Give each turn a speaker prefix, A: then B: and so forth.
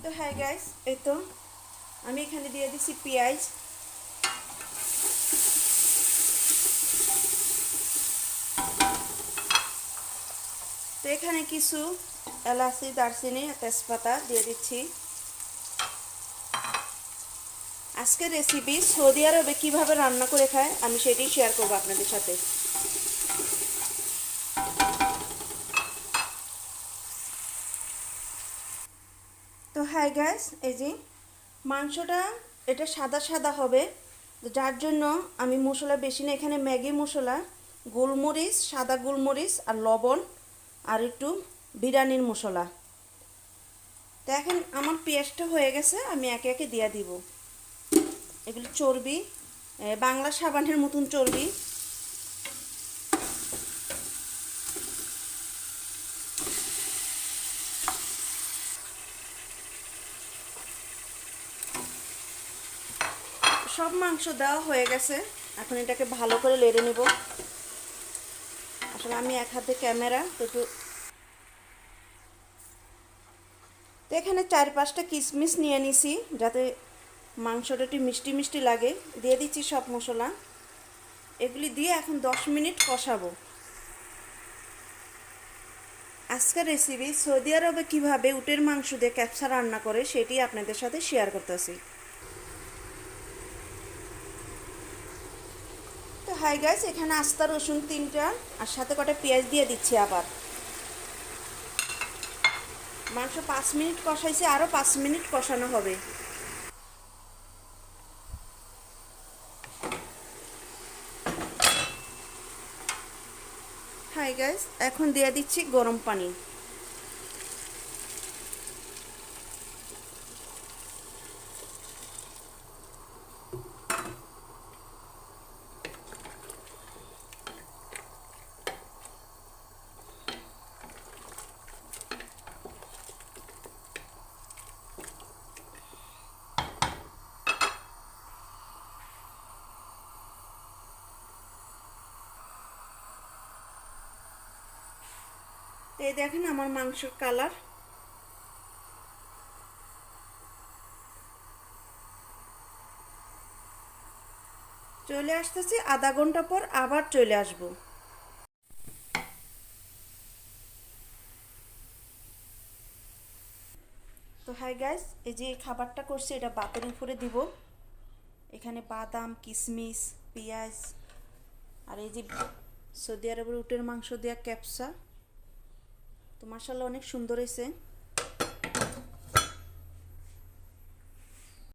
A: তো হ্যাঁ গাইস, এই তো আমি এখানে দিয়ে দিচ্ছি পেঁয়াজ। তো এখানে কিছু এলাচি, দারচিনি, তেজপাতা দিয়ে দিচ্ছি। আজকের রেসিপি সৌদি আরবে কীভাবে রান্না করে খায় আমি সেটাই শেয়ার করবো আপনাদের সাথে। তো হাই গাইস, এই যে মাংসটা এটা সাদা সাদা হবে, যার জন্য আমি মশলা বেশি না, এখানে ম্যাগি মশলা, গোলমরিচ, সাদা গোলমরিচ আর লবণ আর একটু বিরিয়ানির মশলা। তো এখন আমার পেঁয়াজটা হয়ে গেছে, আমি একে একে দিয়ে দিব। এগুলো চর্বি, বাংলা সাবানের মতন চর্বি। সব মাংস দেওয়া হয়ে গেছে, এখন এটাকে ভালো করে নেড়ে নেব। আসলে আমি এক হাতে ক্যামেরা তো একটু। তো এখানে 4-5টা কিশমিশ নিয়ে নিছি যাতে মাংসটা একটু মিষ্টি মিষ্টি লাগে। দিয়ে দিচ্ছি সব মশলা, এগুলি দিয়ে এখন 10 মিনিট কষাবো। আজকের রেসিপি সৌদি আরবে কীভাবে উটের মাংস দিয়ে ক্যাপসা রান্না করে সেটি আপনাদের সাথে শেয়ার করতেছি। তো হাই গাইস, এখানে আস্তা রসুন 3টা আর সাথে কটা পেঁয়াজ দিয়ে দিচ্ছি। আবার মাংস 5 মিনিট কষাইছি, আরও 5 মিনিট কষানো হবে। হাই গাইস, এখন দিয়ে দিচ্ছি গরম পানি। এই দেখেন আমার মাংসের কালার। চলে আসতেছি, আধা ঘন্টা পর আবার চলে আসবো। তো হাই গাইস, এই যে খাবারটা করছি এটা ভাতের উপরে দিব। এখানে বাদাম, কিশমিশ, পেঁয়াজ আর এই যে সৌদি আরবের উটের মাংস দেওয়া ক্যাপসা। তো মাশাআল্লাহ অনেক সুন্দর হয়েছে।